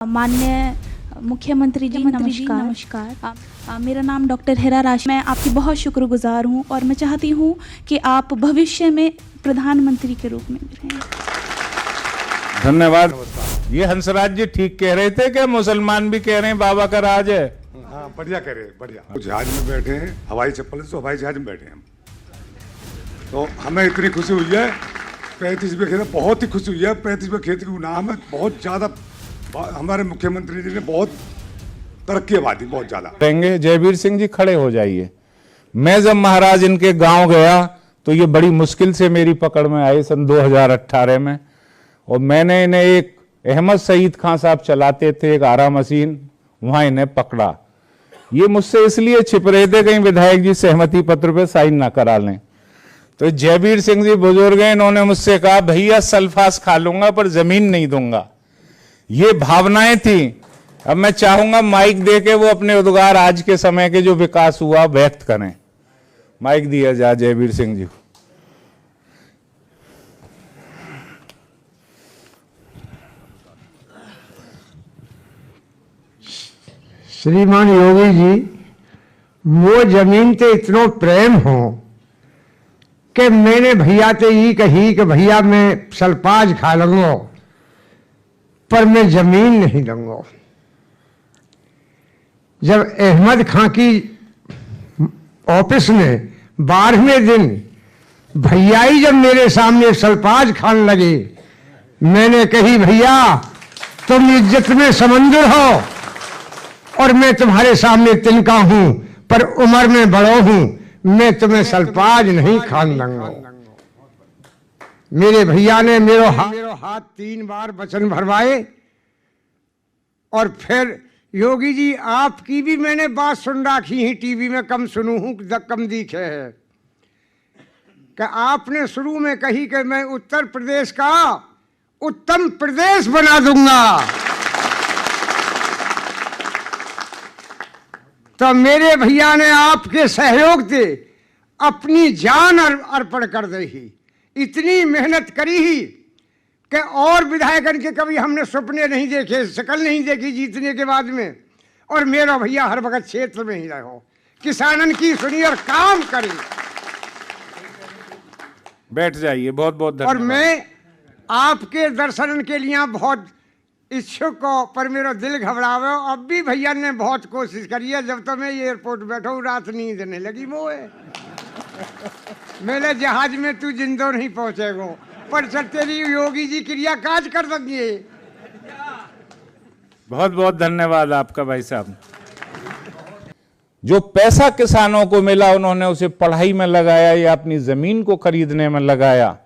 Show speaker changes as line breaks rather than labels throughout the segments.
माननीय मुख्यमंत्री जी नमस्कार। मेरा नाम डॉक्टर हिरा राशि। मैं आपकी बहुत शुक्रगुजार हूं और मैं चाहती हूं कि आप भविष्य में प्रधानमंत्री के रूप में रहें।
धन्यवाद। ये हंसराज जी ठीक कह रहे थे कि मुसलमान भी कह रहे हैं बाबा का राज है।
हाँ, बढ़िया कह रहे हैं, बढ़िया। जहाज में बैठे हैं, हवाई चप्पल से हवाई जहाज में बैठे हैं हम। तो हमें इतनी खुशी हुई है, 35वें खेत, बहुत ही खुशी हुई है। 35वें खेत के नाम है, बहुत ज़्यादा हमारे मुख्यमंत्री जी ने बहुत तरक्की आबादी बहुत ज़्यादा
करेंगे। जयवीर सिंह जी खड़े हो जाइए। मैं जब महाराज इनके गांव गया तो ये बड़ी मुश्किल से मेरी पकड़ में आए सन 2018 में, और मैंने इन्हें एक अहमद सईद खान साहब चलाते थे एक आरा मशीन, वहां इन्हें पकड़ा। ये मुझसे इसलिए छिप रहे थे कहीं विधायक जी सहमति पत्र पे साइन ना करा लें। तो जयवीर सिंह जी बुजुर्ग हैं, इन्होंने मुझसे कहा भैया सल्फास खा लूंगा पर जमीन नहीं दूंगा। ये भावनाएं थी। अब मैं चाहूंगा माइक दे के वो अपने उद्गार आज के समय के जो विकास हुआ व्यक्त करें। माइक दिया जाए जयवीर सिंह जी को।
श्रीमान योगी जी, वो जमीन ते इतनो प्रेम हो कि मैंने भैया ते ये कही कि भैया मैं सल्पाज खा लूंगा पर मैं जमीन नहीं दूंगा। जब अहमद खां की ऑफिस में 12वें दिन भैया ही जब मेरे सामने सल्पाज खाने लगे, मैंने कही भैया तुम इज्जत में समंदर हो और मैं तुम्हारे सामने तिनका हूं, पर उम्र में बड़ो हूं, मैं तुम्हें सल्पाज नहीं खान दूंगा। मेरे भैया ने मेरो हाथ 3 बार वचन भरवाए। और फिर योगी जी आपकी भी मैंने बात सुन रखी है, टीवी में कम सुनू हूं, कम दिखे है कि आपने शुरू में कही कि मैं उत्तर प्रदेश का उत्तम प्रदेश बना दूंगा। तो मेरे भैया ने आपके सहयोग से अपनी जान अर्पण कर दी ही, इतनी मेहनत करी ही कि और विधायकन के कभी हमने सपने नहीं देखे, शकल नहीं देखी जीतने के बाद में। और मेरा भैया हर वक्त क्षेत्र में ही रहो, किसानन की सुनी और काम करी।
बैठ जाइए। बहुत बहुत धन्यवाद।
और मैं आपके दर्शन के लिए बहुत इच्छुक हो, पर मेरा दिल घबरावे। अब भी भैया ने बहुत कोशिश करी है। जब तो मैं एयरपोर्ट बैठा हूँ रात नींद नहीं लगी मोए। मेरे जहाज में तू जिंदो नहीं पहुंचेगा, पर चल तेरी योगी जी क्रिया काज कर देंगे।
बहुत बहुत धन्यवाद आपका भाई साहब। जो पैसा किसानों को मिला उन्होंने उसे पढ़ाई में लगाया या अपनी जमीन को खरीदने में लगाया।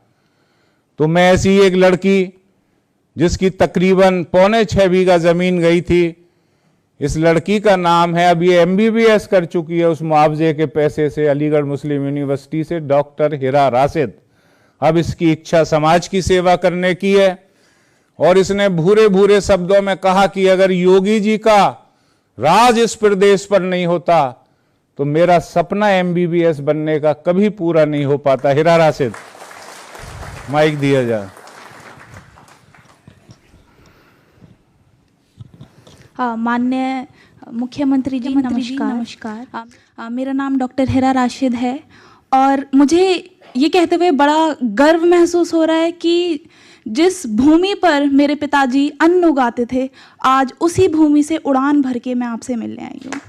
तो मैं ऐसी एक लड़की जिसकी तकरीबन 6.25 बीघा जमीन गई थी, इस लड़की का नाम है, अब ये MBBS कर चुकी है उस मुआवजे के पैसे से अलीगढ़ मुस्लिम यूनिवर्सिटी से, डॉक्टर हिरा राशिद। अब इसकी इच्छा समाज की सेवा करने की है। और इसने भूरे भूरे शब्दों में कहा कि अगर योगी जी का राज इस प्रदेश पर नहीं होता तो मेरा सपना MBBS बनने का कभी पूरा नहीं हो पाता। हिरा राशिद, माइक दिया जाए।
माननीय मुख्यमंत्री जी नमस्कार। मेरा नाम डॉक्टर हिरा राशिद है और मुझे ये कहते हुए बड़ा गर्व महसूस हो रहा है कि जिस भूमि पर मेरे पिताजी अन्न उगाते थे, आज उसी भूमि से उड़ान भर के मैं आपसे मिलने आई हूँ।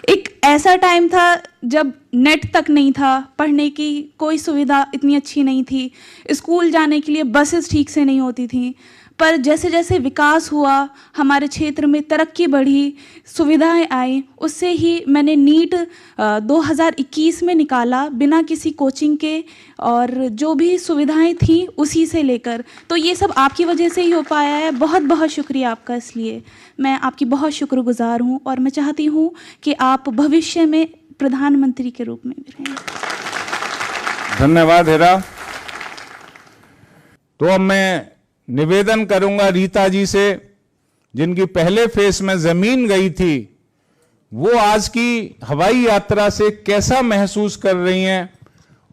एक ऐसा टाइम था जब नेट तक नहीं था, पढ़ने की कोई सुविधा इतनी अच्छी नहीं थी, स्कूल जाने के लिए बसेस ठीक से नहीं होती थी। पर जैसे जैसे विकास हुआ, हमारे क्षेत्र में तरक्की बढ़ी, सुविधाएं आई, उससे ही मैंने नीट 2021 में निकाला बिना किसी कोचिंग के, और जो भी सुविधाएं थी उसी से लेकर। तो ये सब आपकी वजह से ही हो पाया है। बहुत बहुत शुक्रिया आपका। इसलिए मैं आपकी बहुत शुक्रगुजार हूँ और मैं चाहती हूँ कि आप भविष्य में प्रधानमंत्री के रूप में भी रहें।
धन्यवाद हिरा। तो अब मैं निवेदन करूंगा रीता जी से, जिनकी पहले फेस में जमीन गई थी, वो आज की हवाई यात्रा से कैसा महसूस कर रही हैं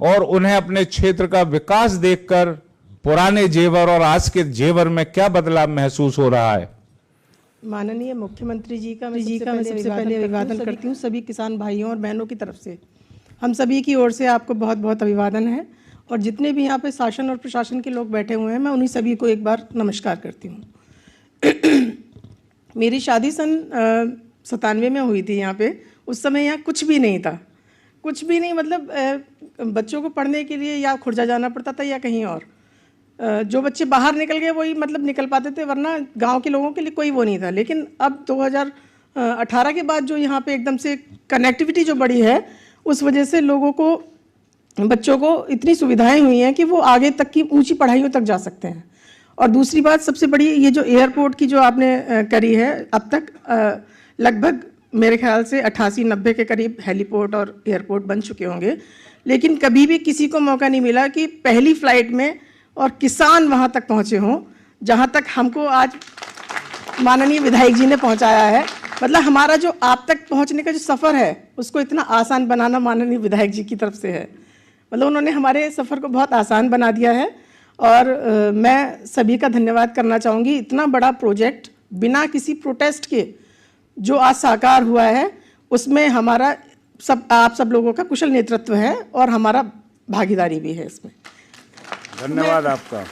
और उन्हें अपने क्षेत्र का विकास देखकर पुराने जेवर और आज के जेवर में क्या बदलाव महसूस हो रहा है?
माननीय मुख्यमंत्री जी का मैं सबसे पहले अभिवादन करती हूँ सभी किसान भाइयों और बहनों की तरफ से। हम सभी की ओर से आपको बहुत बहुत अभिवादन है, और जितने भी यहाँ पे शासन और प्रशासन के लोग बैठे हुए हैं, मैं उन्हीं सभी को एक बार नमस्कार करती हूँ। मेरी शादी सन 97 में हुई थी यहाँ पे। उस समय यहाँ कुछ भी नहीं था, कुछ भी नहीं, मतलब बच्चों को पढ़ने के लिए या खुर्जा जाना पड़ता था या कहीं और। जो बच्चे बाहर निकल गए वही मतलब निकल पाते थे, वरना गांव के लोगों के लिए कोई वो नहीं था। लेकिन अब 2018 के बाद जो यहाँ पे एकदम से कनेक्टिविटी जो बढ़ी है, उस वजह से लोगों को, बच्चों को इतनी सुविधाएं हुई हैं कि वो आगे तक की ऊंची पढ़ाइयों तक जा सकते हैं। और दूसरी बात सबसे बड़ी, ये जो एयरपोर्ट की जो आपने करी है, अब तक लगभग मेरे ख्याल से 88-90 के करीब हेलीपोर्ट और एयरपोर्ट बन चुके होंगे, लेकिन कभी भी किसी को मौका नहीं मिला कि पहली फ्लाइट में और किसान वहाँ तक पहुँचे हों जहाँ तक हमको आज माननीय विधायक जी ने पहुँचाया है। मतलब हमारा जो आप तक पहुँचने का जो सफ़र है, उसको इतना आसान बनाना माननीय विधायक जी की तरफ से है। मतलब उन्होंने हमारे सफ़र को बहुत आसान बना दिया है, और मैं सभी का धन्यवाद करना चाहूँगी। इतना बड़ा प्रोजेक्ट बिना किसी प्रोटेस्ट के जो आज साकार हुआ है, उसमें हमारा आप सब लोगों का कुशल नेतृत्व है और हमारा भागीदारी भी है इसमें।
धन्यवाद आपका।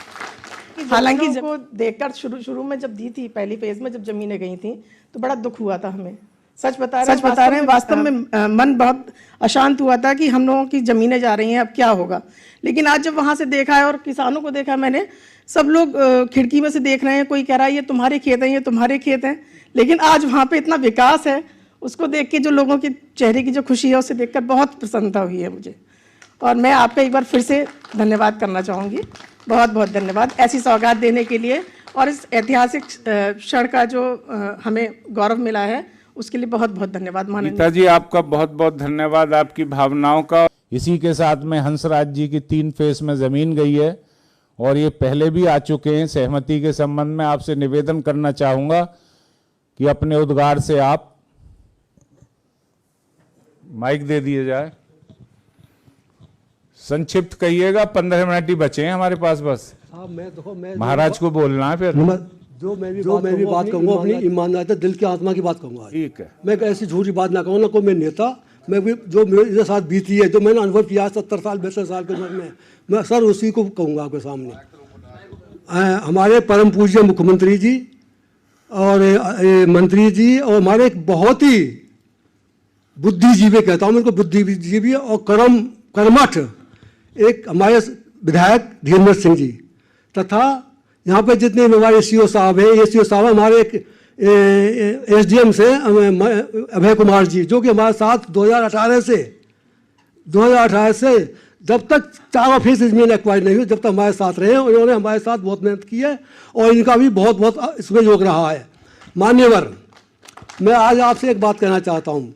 हालांकि जब को देखकर शुरू में जब दी थी, पहली फेज में जब जमीनें गई थी, तो बड़ा दुख हुआ था हमें। सच बता रहे हैं, वास्तव में मन बहुत अशांत हुआ था कि हम लोगों की जमीनें जा रही हैं, अब क्या होगा। लेकिन आज जब वहाँ से देखा है और किसानों को देखा मैंने, सब लोग खिड़की में से देख रहे हैं, कोई कह रहा है ये तुम्हारे खेत हैं, ये तुम्हारे खेत हैं। लेकिन आज वहाँ पे इतना विकास है, उसको देख के जो लोगों के चेहरे की जो खुशी है, उसे देखकर बहुत प्रसन्नता हुई है मुझे। और मैं आपका एक बार फिर से धन्यवाद करना चाहूँगी। बहुत बहुत धन्यवाद ऐसी सौगात देने के लिए, और इस ऐतिहासिक क्षण का जो हमें गौरव मिला है, उसके लिए बहुत बहुत धन्यवाद। माननीय
गीता जी, आपका बहुत बहुत धन्यवाद आपकी भावनाओं का। इसी के साथ में हंसराज जी की 3 फेज में जमीन गई है, और ये पहले भी आ चुके हैं। सहमति के संबंध में आपसे निवेदन करना चाहूँगा कि अपने उद्गार से आप माइक दे दिए जाए, संक्षिप्त कहिएगा। 15 मिनट ही बचे हैं हमारे पास बस।
मैं
महाराज को बोलना है फिर।
जो मैं भी बात कहूँगा अपनी ईमानदारी, दिल की आत्मा की बात कहूँगा।
ठीक है,
मैं ऐसी झूठी बात ना कहूँ, ना कोई मैं नेता, मैं भी जो मेरे साथ बीती है, जो मैंने अनुभव किया 70 साल 72 साल की उम्र में, मैं सर उसी को कहूँगा आपके सामने। हमारे परम पूज्य मुख्यमंत्री जी और मंत्री जी, और हमारे एक बहुत ही बुद्धिजीवी, कहता हूँ मैं उनको बुद्धिजीवी और कर्मठ एक हमारे विधायक धीरेन्द्र सिंह जी, तथा यहाँ पे जितने हमारे सीओ साहब हैं, ये सीओ साहब हमारे एक एसडीएम से अभय कुमार जी, जो कि हमारे साथ 2018 से जब तक 4% जमीन एक्वायर नहीं हुई, जब तक हमारे साथ रहे, उन्होंने हमारे साथ बहुत मेहनत की है, और इनका भी बहुत बहुत इसमें योग रहा है। मान्यवर, मैं आज आपसे एक बात कहना चाहता हूँ।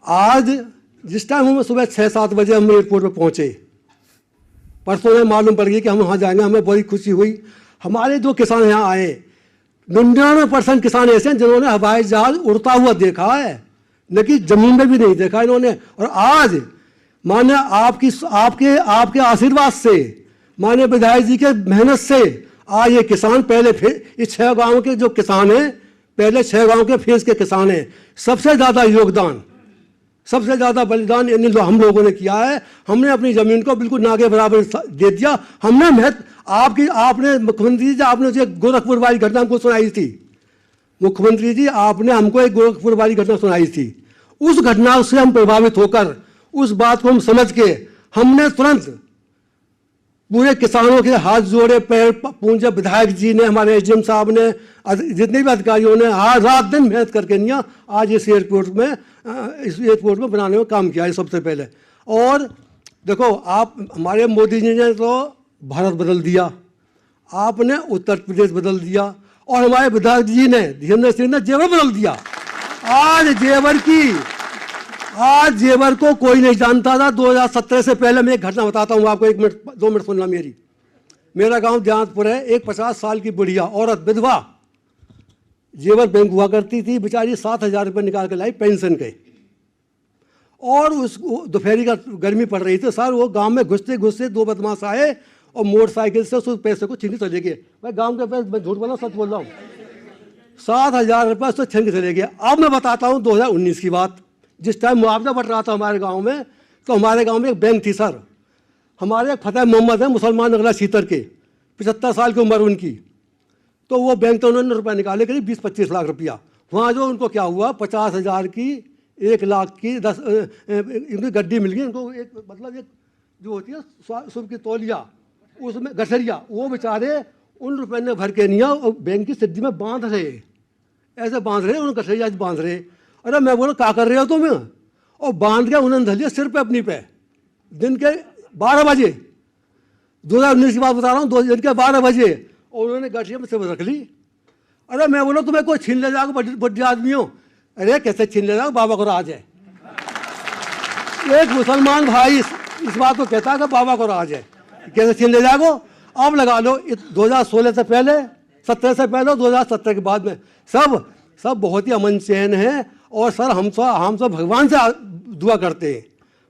आज जिस टाइम हम सुबह 6-7 बजे हम एयरपोर्ट पर पहुँचे, परसों में मालूम पड़ गया कि हम वहाँ जाएंगे, हमें बड़ी खुशी हुई। हमारे जो किसान यहाँ आए, 99% किसान ऐसे हैं जिन्होंने हवाई जहाज उड़ता हुआ देखा है, न कि जमीन में भी नहीं देखा इन्होंने। और आज माने आपके आशीर्वाद से, माने विधायक जी के मेहनत से, आज ये किसान पहले फिर इस 6 गाँव के जो किसान हैं, पहले 6 गाँव के फेज के किसान हैं, सबसे ज़्यादा योगदान, सबसे ज़्यादा बलिदान हम लोगों ने किया है। हमने अपनी ज़मीन को बिल्कुल ना के बराबर दे दिया। हमने आपने मुख्यमंत्री जी, आपने जो गोरखपुर वाली घटना हमको सुनाई थी, मुख्यमंत्री जी आपने हमको एक गोरखपुर वाली घटना सुनाई थी। उस घटना से हम प्रभावित होकर, उस बात को हम समझ के, हमने तुरंत पूरे किसानों के हाथ जोड़े, पैर पूजे। विधायक जी ने, हमारे एसडीएम साहब ने, जितने भी अधिकारियों ने रात दिन मेहनत करके निया आज इस एयरपोर्ट में बनाने में काम किया है सबसे पहले। और देखो, आप हमारे मोदी जी ने तो भारत बदल दिया, आपने उत्तर प्रदेश बदल दिया, और हमारे विधायक जी ने, धीरेन्द्र सिंह ने जेवर बदल दिया। आज जेवर को कोई नहीं जानता था। 2017 से पहले मैं एक घटना बताता हूँ आपको, 1 मिनट 2 मिनट सुनना मेरी। मेरा गांव जहांतपुर है, एक 50 साल की बुढ़िया औरत, विधवा, जेवर बैंक हुआ करती थी, बेचारी 7,000 रुपये निकाल के लाई पेंशन के। और उस दोपहरी का गर्मी पड़ रही थी सर, वो गांव में घुसते घुसते 2 बदमाश आए और मोटरसाइकिल से उस पैसे को छीन के चले गए। मैं गांव के पैसे, मैं झूठ बोल रहा हूँ, सच बोल रहा हूँ, 7,000 रुपये उससे छीन के चले गए। अब मैं बताता हूँ 2019 की बात, जिस टाइम मुआवजा बढ़ रहा था हमारे गाँव में, तो हमारे गाँव में एक बैंक थी सर, हमारे फतेह मोहम्मद है, मुसलमान नगला सीतर के, 75 साल की उम्र उनकी। तो वो बैंक तो उन्होंने रुपये निकाले करीब 20-25 लाख रुपया। वहाँ जो उनको क्या हुआ, 50,000 की, 1 लाख की 10 इनकी गड्डी मिल गई उनको, एक मतलब एक जो होती है सुबह की तौलिया, उसमें गठरिया, वो बेचारे उन रुपये ने भर के नहीं और बैंक की सिद्धि में बांध रहे, ऐसे बांध रहे, उन गठरिया बांध रहे। अरे मैं बोला क्या कर रहे हो तुम? और बांध के उन्होंने धलिया सिर पे अपनी पे, दिन के 12 बजे, 2019 की बात बता रहा हूँ, दिन के 12 बजे, और उन्होंने गठरिया में सिर रख ली। अरे मैं बोला तुम्हें कोई छीन ले जाओगे, बड़े आदमी हो? अरे कैसे छीन ले जाओगे, बाबा को राज है। एक मुसलमान भाई इस बात को कहता है कि बाबा को राज है, कैसे छीन ले जाओगे? अब लगा लो 2016 से पहले, 17 से पहले, 2017 के बाद में सब बहुत ही अमन चैन है। और सर हम सब भगवान से दुआ करते हैं,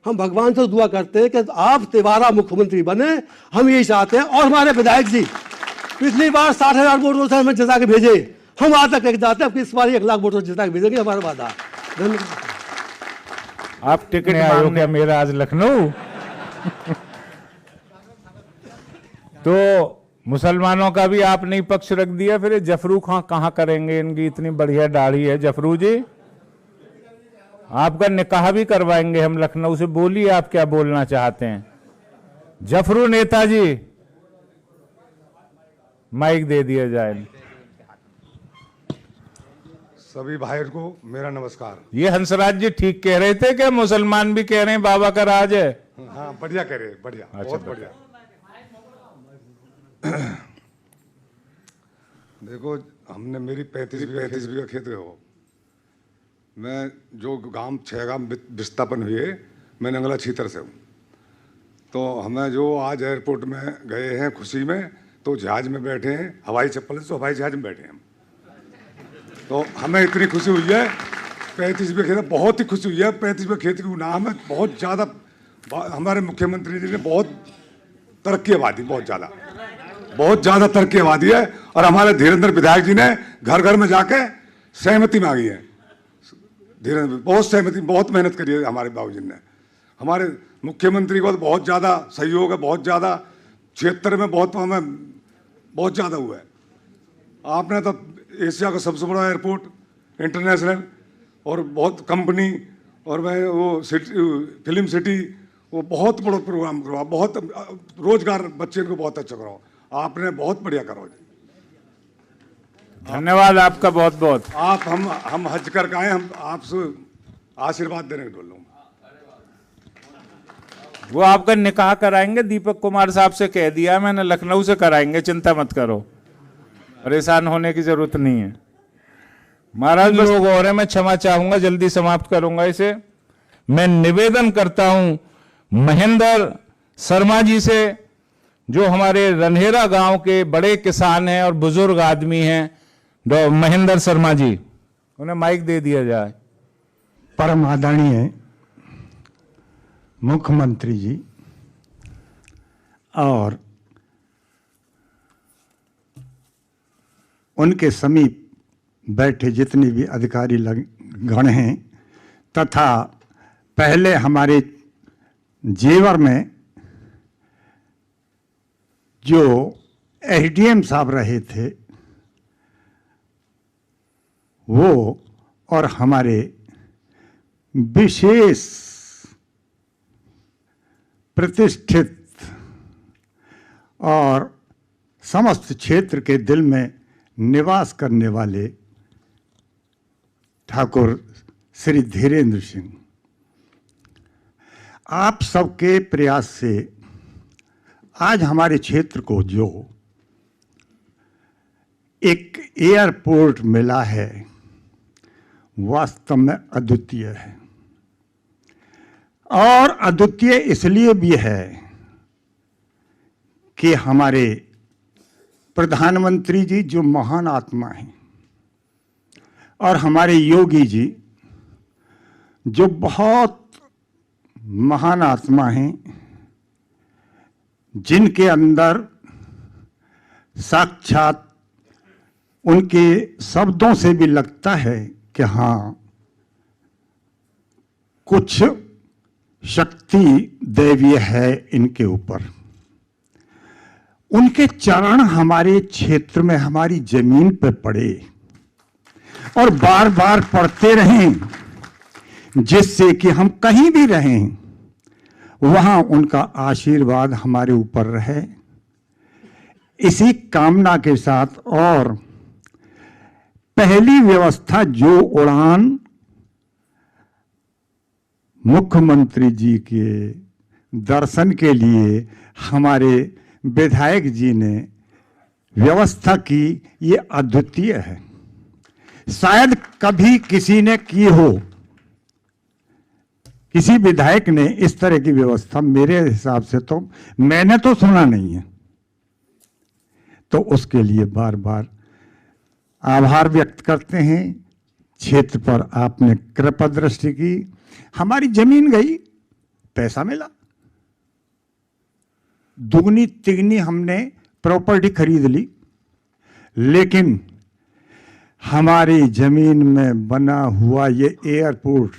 हम भगवान से दुआ करते हैं कि आप दोबारा मुख्यमंत्री बने, हम यही चाहते हैं। और हमारे विधायक जी पिछली बार 60,000 वोटों से हमें जिता के भेजे, हम आज तक जाते हैं, इस बार 1 लाख वोटों से जिता के भेजेंगे, हमारा वादा। धन्यवाद।
आप टिकट आए हो क्या मेरा आज लखनऊ? तो मुसलमानों का भी आपने ही पक्ष रख दिया, फिर जफरू खां कहाँ करेंगे? इनकी इतनी बढ़िया दाढ़ी है। जफरू जी, आपका निकाह भी करवाएंगे हम लखनऊ से। बोलिए आप क्या बोलना चाहते हैं। जफरू नेताजी, माइक दे दिया जाए।
सभी भाइयों को मेरा नमस्कार।
ये हंसराज जी ठीक कह रहे थे क्या? मुसलमान भी कह रहे हैं बाबा का राज है।
हाँ बढ़िया कह रहे, बढ़िया, बहुत बढ़िया। देखो हमने, मेरी 35 बीघा खेत हो, मैं जो गांव 6 गांव विस्थापन हुए, मैं नंगला छीतर से हूँ। तो हमें जो आज एयरपोर्ट में गए हैं खुशी में, तो जहाज में बैठे हैं, हवाई चप्पल से हवाई जहाज में बैठे हैं हम। तो हमें इतनी खुशी हुई है, 35 बीघा खेत, बहुत ही खुशी हुई है। 35 बीघा खेत की नाम है, बहुत ज़्यादा हमारे मुख्यमंत्री जी ने बहुत तरक्की आबादी, बहुत ज़्यादा तरक्की आबादी है। और हमारे धीरेन्द्र विधायक जी ने घर घर में जाके सहमति मांगी है। धीरेन्द्र बहुत सहमति, बहुत मेहनत करी है हमारे बाबूजी ने। हमारे मुख्यमंत्री को बहुत ज़्यादा सहयोग है, बहुत ज़्यादा क्षेत्र में बहुत हमें बहुत ज़्यादा हुआ है। आपने तो एशिया का सबसे बड़ा एयरपोर्ट इंटरनेशनल, और बहुत कंपनी, और मैं वो फिल्म सिटी, वो बहुत बड़ा प्रोग्राम करवा, बहुत रोजगार बच्चे को बहुत अच्छा कराओ। आपने बहुत बढ़िया करो जी,
धन्यवाद आपका बहुत बहुत।
आप हम हज करके आए, हम आपसे आशीर्वाद देने के डोल।
वो आपका निकाह कराएंगे, दीपक कुमार साहब से कह दिया मैंने, लखनऊ से कराएंगे, चिंता मत करो, परेशान होने की जरूरत नहीं है। महाराज लोग और हैं, मैं क्षमा चाहूंगा, जल्दी समाप्त करूंगा इसे। मैं निवेदन करता हूं महेंद्र शर्मा जी से, जो हमारे रन्हेरा गांव के बड़े किसान हैं और बुजुर्ग आदमी हैं, महेंद्र शर्मा जी, उन्हें माइक दे दिया जाए।
परम आदरणीय मुख्यमंत्री जी और उनके समीप बैठे जितने भी अधिकारी गण हैं, तथा पहले हमारे जेवर में जो एसडीएम साहब रहे थे वो, और हमारे विशेष प्रतिष्ठित और समस्त क्षेत्र के दिल में निवास करने वाले ठाकुर श्री धीरेन्द्र सिंह, आप सबके प्रयास से आज हमारे क्षेत्र को जो एक एयरपोर्ट मिला है, वास्तव में अद्वितीय है। और अद्वितीय इसलिए भी है कि हमारे प्रधानमंत्री जी जो महान आत्मा हैं, और हमारे योगी जी जो बहुत महान आत्मा हैं,
जिनके अंदर साक्षात उनके शब्दों से भी लगता है कि हाँ, कुछ शक्ति दैवीय है इनके ऊपर। उनके चरण हमारे क्षेत्र में, हमारी जमीन पर पड़े और बार बार पड़ते रहें, जिससे कि हम कहीं भी रहें वहां उनका आशीर्वाद हमारे ऊपर रहे। इसी कामना के साथ और पहली व्यवस्था जो उड़ान मुख्यमंत्री जी के दर्शन के लिए हमारे विधायक जी ने व्यवस्था की, ये अद्वितीय है। शायद कभी किसी ने की हो, किसी विधायक ने इस तरह की व्यवस्था मेरे हिसाब से तो मैंने तो सुना नहीं है। तो उसके लिए बार बार आभार व्यक्त करते हैं। क्षेत्र पर आपने कृपा दृष्टि की, हमारी जमीन गई, पैसा मिला, दुगनी तिगनी हमने प्रॉपर्टी खरीद ली, लेकिन हमारी जमीन में बना हुआ ये एयरपोर्ट,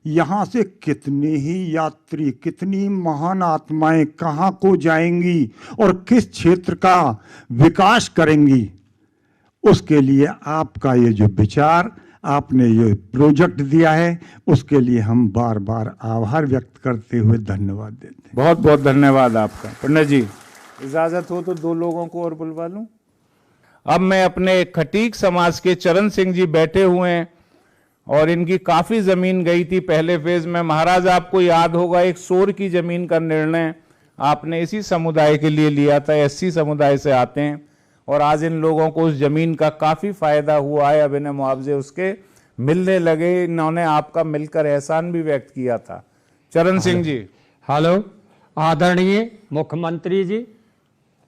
यहां से कितने ही यात्री, कितनी महान आत्माएं कहां को जाएंगी और किस क्षेत्र का विकास करेंगी, उसके लिए आपका ये जो विचार, आपने ये प्रोजेक्ट दिया है, उसके लिए हम बार बार आभार व्यक्त करते हुए धन्यवाद देते हैं।
बहुत बहुत धन्यवाद आपका। पंडित जी, इजाजत हो तो 2 लोगों को और बुलवा लूं। अब मैं अपने खटीक समाज के चरण सिंह जी बैठे हुए हैं और इनकी काफी जमीन गई थी पहले फेज में। महाराज, आपको याद होगा एक शोर की जमीन का निर्णय आपने इसी समुदाय के लिए लिया था, एससी समुदाय से आते हैं, और आज इन लोगों को उस जमीन का काफी फायदा हुआ है। अब इन्हें मुआवजे उसके मिलने लगे। इन्होंने आपका मिलकर एहसान भी व्यक्त किया था। चरण सिंह जी।
हेलो, आदरणीय मुख्यमंत्री जी,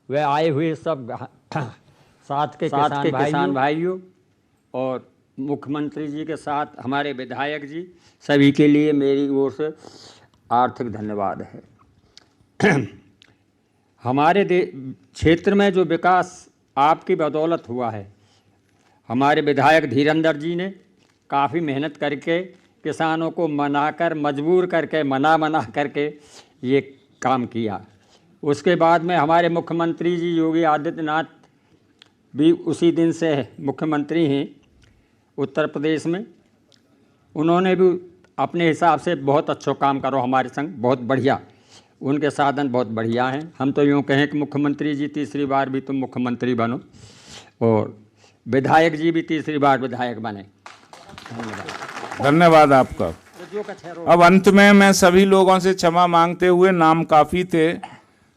वे आए हुए सब साथ के किसान भाइयों और मुख्यमंत्री जी के साथ हमारे विधायक जी, सभी के लिए मेरी ओर से आर्थिक धन्यवाद है। हमारे क्षेत्र में जो विकास आपकी बदौलत हुआ है, हमारे विधायक धीरेंद्र जी ने काफ़ी मेहनत करके किसानों को मनाकर, मजबूर करके, मना करके ये काम किया। उसके बाद में हमारे मुख्यमंत्री जी योगी आदित्यनाथ भी उसी दिन से मुख्यमंत्री हैं उत्तर प्रदेश में। उन्होंने भी अपने हिसाब से बहुत अच्छा काम करो हमारे संग, बहुत बढ़िया, उनके साधन बहुत बढ़िया हैं। हम तो यूँ कहें कि मुख्यमंत्री जी तीसरी बार भी तुम मुख्यमंत्री बनो और विधायक जी भी तीसरी बार विधायक बने।
धन्यवाद आपका। अब अंत में मैं सभी लोगों से क्षमा मांगते हुए, नाम काफ़ी थे,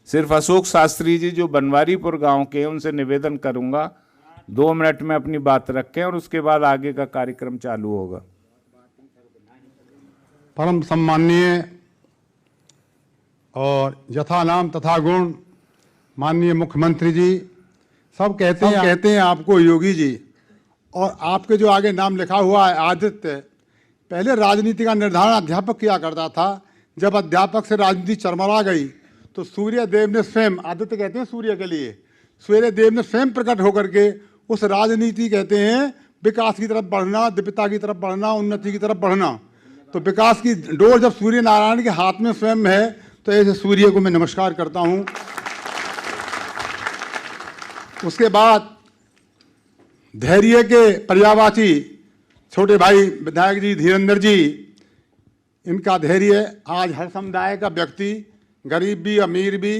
सिर्फ अशोक शास्त्री जी जो बनवारीपुर गांव के, उनसे निवेदन करूंगा 2 मिनट में अपनी बात रखें और उसके बाद आगे का कार्यक्रम चालू होगा।
परम सम्माननीय और यथा नाम तथा गुण माननीय मुख्यमंत्री जी, सब कहते हैं आपको योगी जी, और आपके जो आगे नाम लिखा हुआ है आदित्य, पहले राजनीति का निर्धारण अध्यापक किया करता था। जब अध्यापक से राजनीति चरमरा गई तो सूर्य देव ने स्वयं, आदित्य कहते हैं सूर्य के लिए, सूर्य देव ने स्वयं प्रकट होकर के उस राजनीति कहते हैं विकास की तरफ बढ़ना, दिव्यता की तरफ बढ़ना, उन्नति की तरफ बढ़ना। तो विकास की डोर जब सूर्य नारायण के हाथ में स्वयं है, तो ऐसे सूर्य को मैं नमस्कार करता हूं। उसके बाद धैर्य के पर्यायवाची छोटे भाई विधायक जी धीरेंद्र जी, इनका धैर्य आज हर समुदाय का व्यक्ति, गरीब भी, अमीर भी,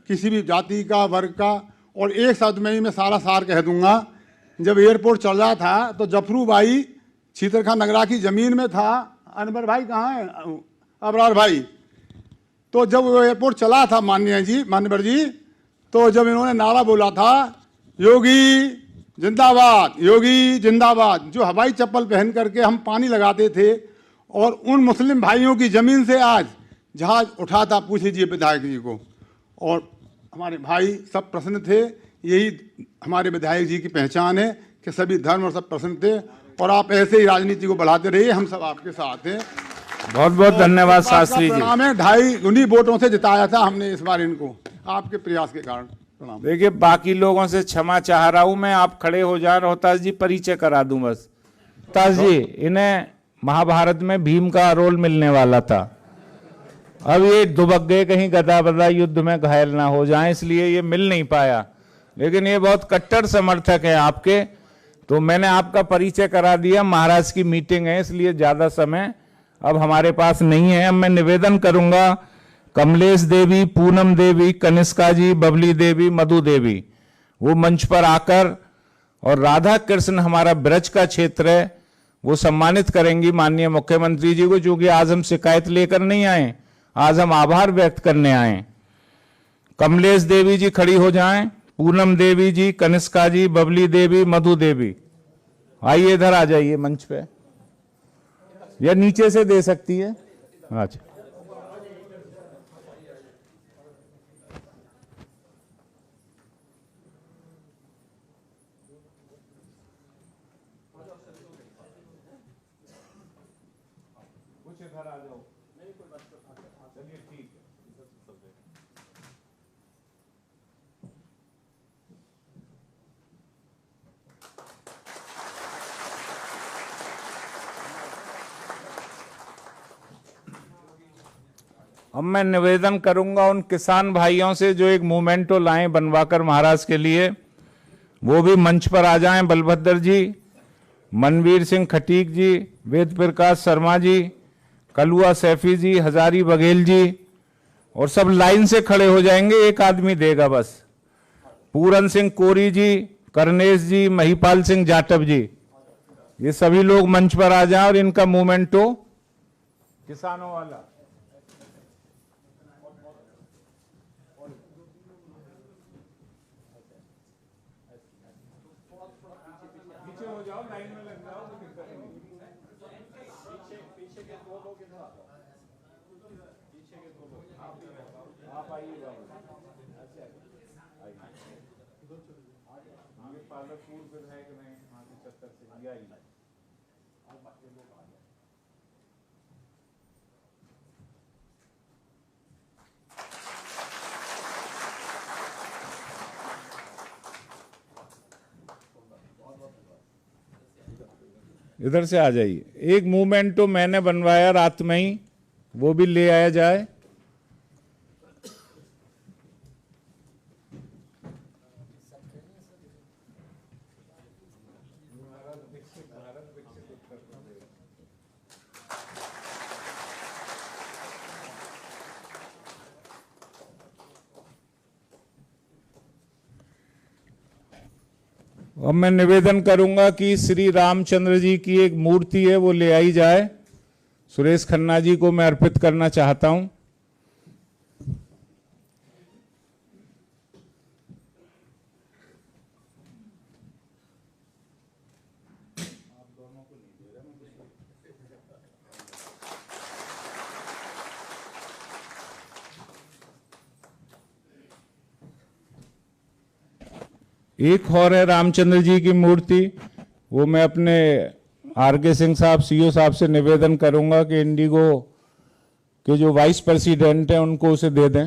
किसी भी जाति का, वर्ग का, और एक शब्द में ही मैं सारा सार कह दूंगा। जब एयरपोर्ट चल रहा था तो जफरू भाई छीतरखा नगरा की ज़मीन में था। अनवर भाई कहाँ है? अबरार भाई। तो जब वो एयरपोर्ट चला था मान्यवर जी, तो जब इन्होंने नारा बोला था योगी जिंदाबाद, योगी जिंदाबाद, जो हवाई चप्पल पहन करके हम पानी लगाते थे और उन मुस्लिम भाइयों की ज़मीन से आज जहाज उठा था, पूछ लीजिए विधायक जी को, और हमारे भाई सब प्रसन्न थे। यही हमारे विधायक जी की पहचान है कि सभी धर्म और सब प्रसन्न थे, और आप ऐसे ही राजनीति को बढ़ाते रहिए, हम सब आपके साथ हैं।
बहुत बहुत धन्यवाद शास्त्री जी।
हमें 2.5 वोटों से जिताया था हमने इस बार इनको। आपके प्रयास के कारण। प्रणाम।
देखिए, बाकी लोगों से क्षमा चाह रहा हूं मैं, आप खड़े हो जाए, रोहतास जी परिचय करा दूं बस। रोहतास जी, इन्हें महाभारत में भीम का रोल मिलने वाला था, अब ये दुबक गए कहीं गदा बदा युद्ध में घायल ना हो जाएं, इसलिए ये मिल नहीं पाया, लेकिन ये बहुत कट्टर समर्थक है आपके, तो मैंने आपका परिचय करा दिया। महाराज की मीटिंग है इसलिए ज्यादा समय अब हमारे पास नहीं है। अब मैं निवेदन करूंगा कमलेश देवी, पूनम देवी, कनिष्का जी, बबली देवी, मधु देवी वो मंच पर आकर, और राधा कृष्ण हमारा ब्रज का क्षेत्र है, वो सम्मानित करेंगी माननीय मुख्यमंत्री जी को, क्योंकि आज हम शिकायत लेकर नहीं आए, आज हम आभार व्यक्त करने आए। कमलेश देवी जी खड़ी हो जाएं, पूनम देवी जी, कनिष्का जी, बबली देवी, मधु देवी, आइए इधर आ जाइए मंच पे, या नीचे से दे सकती है। अच्छा, कुछ इधर आ जाओ। चलिए ठीक है। अब मैं निवेदन करूंगा उन किसान भाइयों से जो एक मोमेंटो लाएं बनवाकर महाराज के लिए, वो भी मंच पर आ जाएं। बलभद्र जी, मनवीर सिंह खटीक जी, वेद प्रकाश शर्मा जी, कलुआ सैफी जी, हजारी बघेल जी, और सब लाइन से खड़े हो जाएंगे, एक आदमी देगा बस। पूरन सिंह कोरी जी, करनेश जी, महिपाल सिंह जाटव जी, ये सभी लोग मंच पर आ जाएं और इनका मोमेंटो किसानों वाला। पीछे हो जाओ, लाइन में लग जाओ, कोई दिक्कत नहीं। पीछे के दो लोग इधर आ जाओ, पीछे के दो लोग आप आइए बाबू, ऐसे आइए, आगे पालकपुर विधायक रहे यहाँ के 70 से, ये आइए, और बाकी लोग आ जाए। इधर से आ जाइए। एक मूवमेंटो मैंने बनवाया रात में ही, वो भी ले आया जाए। अब मैं निवेदन करूंगा कि श्री रामचंद्र जी की एक मूर्ति है वो ले आई जाए। सुरेश खन्ना जी को मैं अर्पित करना चाहता हूं। एक और है रामचंद्र जी की मूर्ति, वो मैं अपने आर.के. सिंह साहब सीओ साहब से निवेदन करूंगा कि इंडिगो के जो वाइस प्रेसिडेंट हैं उनको उसे दे दें।